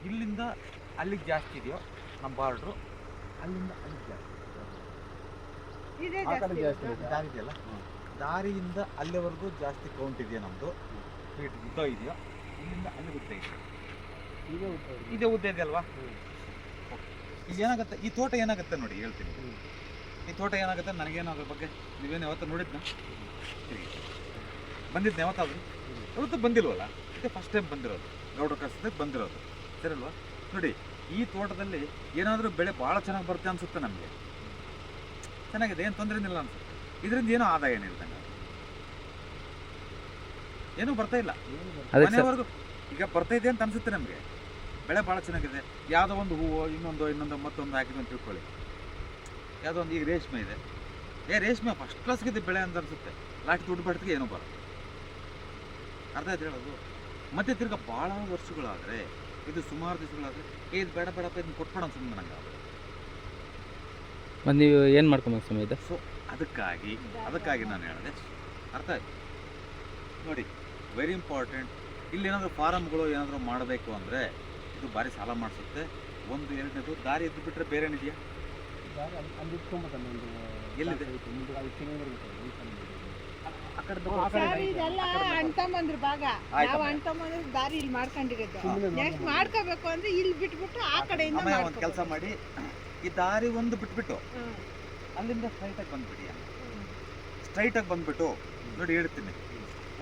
ಇಲ್ಲಿಂದ ಅಲ್ಲಿಗೆ ಜಾಸ್ತಿ ಇದೆಯೋ ನಮ್ಮ ಬಾರ್ಡ್ರು, ಅಲ್ಲಿಂದ ಅಲ್ಲಿಗೆ ಜಾಸ್ತಿ ದಾರಿ ಇದೆಯಲ್ಲ, ದಾರಿಯಿಂದ ಅಲ್ಲಿವರೆಗೂ ಜಾಸ್ತಿ ಕೌಂಟ್ ಇದೆಯಾ ನಮ್ಮದು, ಫೀಟ್ ಉದ್ದ ಇದೆಯೋ, ಇಲ್ಲಿಂದ ಅಲ್ಲಿ ಉದ್ದ ಇದೆಯಾ, ಇದೇ ಉದ್ದ ಇದೆಯಲ್ವಾ. ಈಗ ಏನಾಗುತ್ತೆ ಈ ತೋಟ ಏನಾಗುತ್ತೆ ನೋಡಿ ಹೇಳ್ತೀನಿ. ಈ ತೋಟ ಏನಾಗುತ್ತೆ ನನಗೇನು ಅದ್ರ ಬಗ್ಗೆ ನೀವೇನು ಯಾವತ್ತೂ ನೋಡಿದ್ನ ಬಂದಿದ್ನ ಯಾವತ್ತಾದ್ರು ಯಾವತ್ತೂ ಬಂದಿಲ್ವಲ್ಲ, ಇದೇ ಫಸ್ಟ್ ಟೈಮ್ ಬಂದಿರೋದು, ಗೌಡ್ರ ಕಸದಕ್ಕೆ ಬಂದಿರೋದು, ಸರಿಲ್ವಾ. ನೋಡಿ ಈ ತೋಟದಲ್ಲಿ ಏನಾದರೂ ಬೆಳೆ ಭಾಳ ಚೆನ್ನಾಗಿ ಬರುತ್ತೆ ಅನಿಸುತ್ತೆ ನಮಗೆ, ಚೆನ್ನಾಗಿದೆ, ಏನು ತೊಂದರೆ ಏನಿಲ್ಲ ಅನ್ಸುತ್ತೆ. ಇದರಿಂದ ಏನೋ ಆದಾಯ ಏನಿಲ್ಲ, ಏನೂ ಬರ್ತಾ ಇಲ್ಲ ಮನೆವರೆಗೂ. ಈಗ ಬರ್ತಾ ಇದೆ ಅಂತ ಅನ್ಸುತ್ತೆ ನಮಗೆ, ಬೆಳೆ ಭಾಳ ಚೆನ್ನಾಗಿದೆ, ಯಾವುದೋ ಒಂದು ಹೂವು ಇನ್ನೊಂದು ಮತ್ತೊಂದು ಹಾಕಿದ್ದು ಅಂತ ತಿಳ್ಕೊಳ್ಳಿ, ಯಾವುದೋ ಒಂದು ಈಗ ರೇಷ್ಮೆ ಇದೆ, ರೇಷ್ಮೆ ಫಸ್ಟ್ ಕ್ಲಾಸ್ಗಿದೆ ಬೆಳೆ ಅಂತ ಅನಿಸುತ್ತೆ, ಲಾಸ್ಟ್ ದುಡ್ಡು ಬಡ್ತಿಗೆ ಏನೋ ಬರೋದು, ಅರ್ಥ ಆಯ್ತು ಹೇಳೋದು. ಮತ್ತೆ ತಿರ್ಗಿ ಭಾಳ ವರ್ಷಗಳಾದರೆ, ಇದು ಸುಮಾರು ದಿವಸಗಳಾದರೆ ಇದು ಬೇಡ ಬೇಡಪ್ಪ ಇದನ್ನು ಕೊಟ್ಬಿಡೋಣ ಸುಮ್ಮನೆ ನಂಗೆ. ಮತ್ತು ನೀವು ಏನು ಮಾಡ್ಕೊಬೇಕು ಸಮಯ ಇದೆ. ಸೊ ಅದಕ್ಕಾಗಿ ನಾನು ಹೇಳಿದೆ, ಅರ್ಥ ಆಯ್ತು ನೋಡಿ. Very important. ಇಲ್ಲಿ ಏನಾದರೂ ಫಾರಮ್ಗಳು ಏನಾದರೂ ಮಾಡಬೇಕು ಅಂದರೆ ಇದು ಭಾರಿ ಸಾಲ ಮಾಡಿಸುತ್ತೆ. ಒಂದು ಎರಡನೇದು ದಾರಿ ಎದ್ದು ಬಿಟ್ಟರೆ ಬೇರೆ ಏನಿದೆಯಾ, ಎಲ್ಲಿದೆ ದಾರಿ ಇಲ್ಲಿ ಮಾಡ್ಕೊಂಡಿರೋದು. ನೆಕ್ಸ್ಟ್ ಮಾಡ್ಕೋಬೇಕು ಅಂದ್ರೆ ಇಲ್ಲಿ ಬಿಟ್ಬಿಟ್ಟು ಆ ಕಡೆಯಿಂದ ಒಂದು ಕೆಲಸ ಮಾಡಿ, ಈ ದಾರಿ ಒಂದು ಬಿಟ್ಬಿಟ್ಟು ಅಲ್ಲಿಂದ ಸ್ಟ್ರೈಟಾಗಿ ಬಂದ್ಬಿಡಿ. ಸ್ಟ್ರೈಟಾಗಿ ಬಂದ್ಬಿಟ್ಟು ನೋಡಿ ಹೇಳ್ತೀನಿ,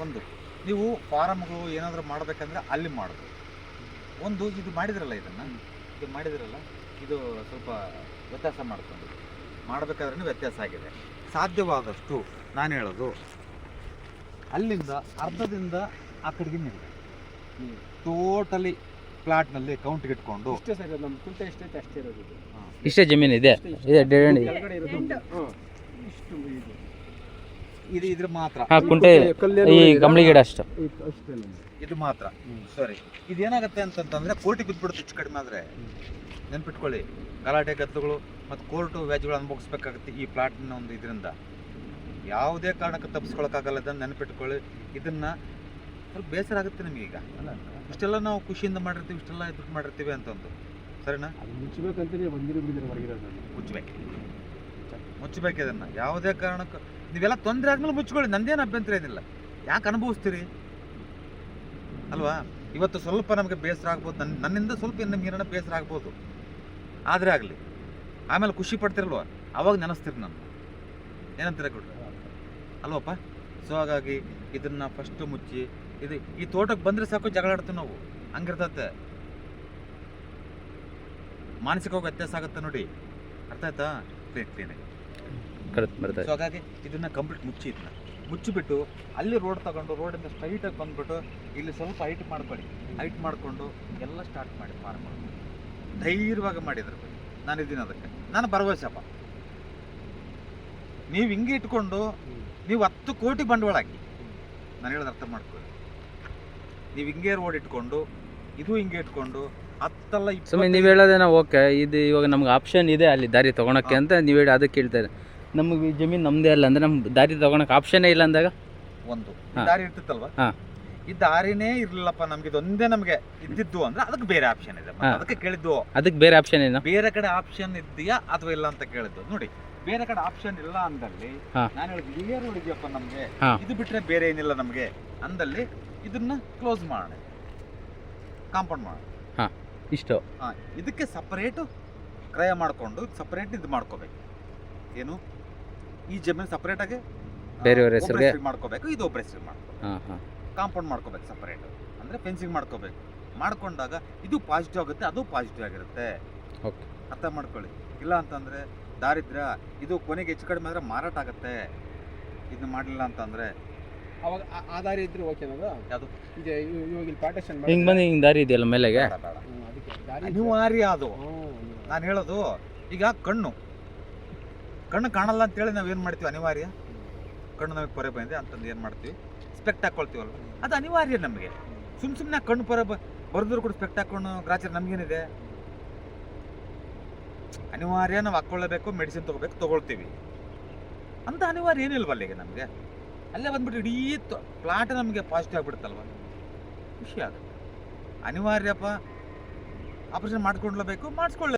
ಒಂದು ನೀವು ಫಾರಮ್ಗಳು ಏನಾದರೂ ಮಾಡಬೇಕಂದ್ರೆ ಅಲ್ಲಿ ಮಾಡೋದು. ಒಂದು ಇದು ಮಾಡಿದ್ರಲ್ಲ, ಇದು ಮಾಡಿದ್ರಲ್ಲ, ಇದು ಸ್ವಲ್ಪ ವ್ಯತ್ಯಾಸ ಮಾಡ್ಕೊಂಡು ಮಾಡಬೇಕಾದ್ರೂ ವ್ಯತ್ಯಾಸ ಆಗಿದೆ. ಸಾಧ್ಯವಾದಷ್ಟು ನಾನು ಹೇಳೋದು ಅಲ್ಲಿಂದ ಅರ್ಧದಿಂದ ಆ ಕಡೆಗೆ ನಿಲ್ಲ, ಟೋಟಲಿ ಪ್ಲಾಟ್ನಲ್ಲಿ ಕೌಂಟ್ಗೆ ಇಟ್ಕೊಂಡು ಇಷ್ಟೇ ಸರ್, ನಮ್ಮ ಕುಂಟೆ ಎಷ್ಟೈತೆ ಅಷ್ಟೇ ಇರೋದು, ಇಷ್ಟೇ ಜಮೀನು ಇದೆ, ಇದು ಇದ್ರ ಮಾತ್ರ ಕುಂಟೆ ಈ ಗಮಳಿ ಗಿಡ ಅಷ್ಟು, ಇದು ಮಾತ್ರ. ಸರಿ, ಇದೇನಾಗುತ್ತೆ ಅಂತಂತಂದ್ರೆ ಕೋರ್ಟಿಗೆ ಬಿದ್ದುಬಿಡುತ್ತೆ ಹೆಚ್ಚು ಕಡಿಮೆ ಆದರೆ. ನೆನ್ಪಿಟ್ಕೊಳ್ಳಿ, ಗಲಾಟೆ ಗದ್ದಗಳು ಮತ್ತು ಕೋರ್ಟು ವ್ಯಾಜ್ಯಗಳು ಅನುಭವಿಸ್ಬೇಕಾಗುತ್ತೆ ಈ ಪ್ಲಾಟ್ನ ಒಂದು ಇದರಿಂದ. ಯಾವುದೇ ಕಾರಣಕ್ಕೆ ತಪ್ಪಿಸ್ಕೊಳಕ್ಕಾಗಲ್ಲ, ಇದನ್ನು ನೆನಪಿಟ್ಕೊಳ್ಳಿ. ಇದನ್ನು ಸ್ವಲ್ಪ ಬೇಸರ ಆಗುತ್ತೆ ನಿಮಗೀಗ, ಇಷ್ಟೆಲ್ಲ ನಾವು ಖುಷಿಯಿಂದ ಮಾಡಿರ್ತೀವಿ, ಇಷ್ಟೆಲ್ಲ ದುಡ್ಡು ಮಾಡಿರ್ತೀವಿ ಅಂತಂದು, ಸರಿನಾ? ಮುಚ್ಚಬೇಕಂತಲೇ ಮುಚ್ಚಬೇಕು ಇದನ್ನು. ಯಾವುದೇ ಕಾರಣಕ್ಕೆ ನೀವೆಲ್ಲ ತೊಂದರೆ ಆದ್ಮೇಲೆ ಮುಚ್ಕೊಳ್ಳಿ, ನಂದೇನು ಅಭ್ಯಂತರ ಏನಿಲ್ಲ. ಯಾಕೆ ಅನುಭವಿಸ್ತೀರಿ ಅಲ್ವಾ? ಇವತ್ತು ಸ್ವಲ್ಪ ನಮಗೆ ಬೇಸರ ಆಗ್ಬೋದು, ನನ್ನಿಂದ ಸ್ವಲ್ಪ ನಿಮ್ಗೆ ಏನಾರ ಬೇಸರ ಆಗ್ಬೋದು, ಆದರೆ ಆಗಲಿ, ಆಮೇಲೆ ಖುಷಿ ಪಡ್ತಿರಲ್ವ, ಅವಾಗ ನೆನೆಸ್ತೀರಿ ನಾನು, ಏನಂತೀರ ಕೊಡ್ರಿ ಅಲ್ವಪ್ಪ. ಸೊ ಹಾಗಾಗಿ ಇದನ್ನು ಫಸ್ಟು ಮುಚ್ಚಿ, ಇದು ಈ ತೋಟಕ್ಕೆ ಬಂದರೆ ಸಾಕು ಜಗಳ ಆಡ್ತೀವಿ ನಾವು, ಹಂಗಿರ್ತತೆ. ಮಾನಸಿಕವಾಗಿ ವ್ಯತ್ಯಾಸ ಆಗುತ್ತೆ ನೋಡಿ, ಅರ್ಥ ಆಯ್ತಾ? ಕ್ಲೀನಾಗಿ. ಸೊ ಹಾಗಾಗಿ ಇದನ್ನು ಕಂಪ್ಲೀಟ್ ಮುಚ್ಚಿಬಿಟ್ಟು ಅಲ್ಲಿ ರೋಡ್ ತಗೊಂಡು ರೋಡಿಂದ ಸ್ಟ್ರೈಟಾಗಿ ಬಂದುಬಿಟ್ಟು ಇಲ್ಲಿ ಸ್ವಲ್ಪ ಹೈಟ್ ಮಾಡ್ಕೊಳ್ಳಿ, ಹೈಟ್ ಮಾಡಿಕೊಂಡು ಎಲ್ಲ ಸ್ಟಾರ್ಟ್ ಮಾಡಿ ಮಾಡ್ಕೊಂಡು ಧೈರ್ಯವಾಗಿ ಮಾಡಿದ್ರು. ನಾನಿದ್ದೀನಿ ಅದಕ್ಕೆ, ನಾನು ಭರವಸೆಪ್ಪ. ನೀವು ಹಿಂಗೆ ಇಟ್ಕೊಂಡು ನೀವು 10 ಕೋಟಿ ಬಂಡವಾಳ ಹಾಕಿ, ನಾನು ಹೇಳೋದು ಅರ್ಥ ಮಾಡ್ಕೊಳ್ಳಿ. ನೀವು ಹಿಂಗೆ ರೋಡ್ ಇಟ್ಕೊಂಡು ಇದು ಹಿಂಗೆ ಇಟ್ಕೊಂಡು 10 ಸುಮ್ಮನೆ ನೀವು ಹೇಳೋದೇನೋ ಓಕೆ. ಇದು ಇವಾಗ ನಮ್ಗೆ ಆಪ್ಷನ್ ಇದೆ ಅಲ್ಲಿ ದಾರಿ ತೊಗೊಳಕ್ಕೆ ಅಂತ ನೀವು ಹೇಳಿ ಅದಕ್ಕೆ ಕೇಳ್ತಾರೆ. ನಮಗೆ ಜಮೀನು ನಮ್ಮದೇ ಅಲ್ಲ ಅಂದರೆ ನಮ್ಮ ದಾರಿ ತೊಗೊಳಕ್ಕೆ ಆಪ್ಷನ್ನೇ ಇಲ್ಲ ಅಂದಾಗ ಒಂದು ದಾರಿ ಇರ್ತಿತ್ತಲ್ವ, ಈ ದಾರಿನೇ ಇರಲಿಲ್ಲಪ್ಪ ನಮ್ಗೆ, ಇದೊಂದೇ ನಮಗೆ ಇದ್ದಿದ್ದು ಅಂದ್ರೆ ಅದಕ್ಕೆ ಬೇರೆ ಆಪ್ಷನ್ ಇದೆ, ಅದಕ್ಕೆ ಕೇಳಿದ್ದು. ಅದಕ್ಕೆ ಬೇರೆ ಆಪ್ಷನ್ ಏನು, ಬೇರೆ ಕಡೆ ಆಪ್ಷನ್ ಇದೆಯಾ ಅಥವಾ ಇಲ್ಲ ಅಂತ ಕೇಳಿದ್ದು. ನೋಡಿ, ಬೇರೆ ಕಡೆ ಆಪ್ಷನ್ ಇಲ್ಲ ಅಂದಲ್ಲಿ ನಾನು ಹೇಳಿದ್ದು ಇದೇ ರೋಡ್ ಇದೆಯಪ್ಪ ನಮಗೆ, ಇದು ಬಿಟ್ಟರೆ ಬೇರೆ ಏನಿಲ್ಲ ನಮಗೆ ಅಂದಲ್ಲಿ ಇದನ್ನ ಕ್ಲೋಸ್ ಮಾಡೋಣ, ಕಾಂಪೌಂಡ್ ಮಾಡೋಣ. ಇಷ್ಟು ಇದಕ್ಕೆ ಸಪರೇಟು ಕ್ರಯ ಮಾಡಿಕೊಂಡು ಸಪರೇಟ್ ಇದು ಮಾಡ್ಕೋಬೇಕು. ಏನು, ಈ ಜಮೀನು ಸಪರೇಟಾಗಿ ಬೇರೆಯವ್ರ ಹೆಸರಿಗೆ ಮಾಡ್ಕೋಬೇಕು, ಇದು ಒಬ್ಬರ ಹೆಸರಿಗೆ ಮಾಡ್ಕೋಬೇಕು, ಕಾಂಪೌಂಡ್ ಮಾಡ್ಕೋಬೇಕು ಸಪರೇಟ್, ಅಂದರೆ ಫೆನ್ಸಿಂಗ್ ಮಾಡ್ಕೋಬೇಕು. ಮಾಡ್ಕೊಂಡಾಗ ಇದು ಪಾಸಿಟಿವ್ ಆಗುತ್ತೆ, ಅದು ಪಾಸಿಟಿವ್ ಆಗಿರುತ್ತೆ. ಅರ್ಥ ಮಾಡ್ಕೊಳ್ಳಿ. ಇಲ್ಲ ಅಂತಂದರೆ ದಾರಿದ್ರ್ಯ ಇದು ಕೊನೆಗೆ ಹೆಚ್ಚು ಕಡಿಮೆ ಆದರೆ ಮಾರಾಟ ಆಗುತ್ತೆ. ಇದನ್ನ ಮಾಡಲಿಲ್ಲ ಅಂತಂದರೆ ಅವಾಗ ಆ ದಾರಿ ಇದ್ರೆ ಓಕೆ ಅನ್ನೋದು. ಯಾವುದು ಇದೆ ಇವಾಗ ಇಲ್ಲಿ ಪಾರ್ಟೇಷನ್ ಹಿಂಗೆ ಬಂದು ಹಿಂಗೆ ದಾರಿ ಇದೆಯಲ್ಲ ಮೇಲೆಗೆ, ಅನಿವಾರ್ಯ ಅದು. ನಾನು ಹೇಳೋದು ಈಗ ಕಣ್ಣು ಕಾಣಲ್ಲ ಅಂತೇಳಿ ನಾವೇನು ಮಾಡ್ತೀವಿ, ಅನಿವಾರ್ಯ. ಕಣ್ಣು ನಮಗೆ ಪೊರೆ ಬಂದಿದೆ ಅಂತಂದು ಏನು ಮಾಡ್ತೀವಿ, ಸ್ಪೆಕ್ಟ್ ಹಾಕ್ಕೊಳ್ತೀವಲ್ಲ, ಅದು ಅನಿವಾರ್ಯ ನಮಗೆ. ಸುಮ್ಮನೆ ಕಣ್ಣು ಪೊರೆ ಬರೆದ್ರು ಕೂಡ ಸ್ಪೆಕ್ಟ್ ಹಾಕೊಂಡು ಗ್ರಾಚಾರ ನಮಗೇನಿದೆ, ಅನಿವಾರ್ಯ ನಾವು ಹಾಕ್ಕೊಳ್ಳಬೇಕು, ಮೆಡಿಸಿನ್ ತೊಗೊಳ್ತೀವಿ ಅಂತ ಅನಿವಾರ್ಯ ಏನಿಲ್ವಲ್ಲ ಈಗ ನಮಗೆ. ಅಲ್ಲೇ ಬಂದ್ಬಿಟ್ಟು ಇಡೀ ಪ್ಲಾಟ್ ನಮಗೆ ಪಾಸಿಟಿವ್ ಆಗಿಬಿಡುತ್ತಲ್ವ, ಖುಷಿ ಆಗುತ್ತೆ. ಅನಿವಾರ್ಯಪ್ಪ ಆಪರೇಷನ್ ಮಾಡ್ಕೊಳ್ಲೇಬೇಕು, ಮಾಡಿಸ್ಕೊಳ್ಳಿ.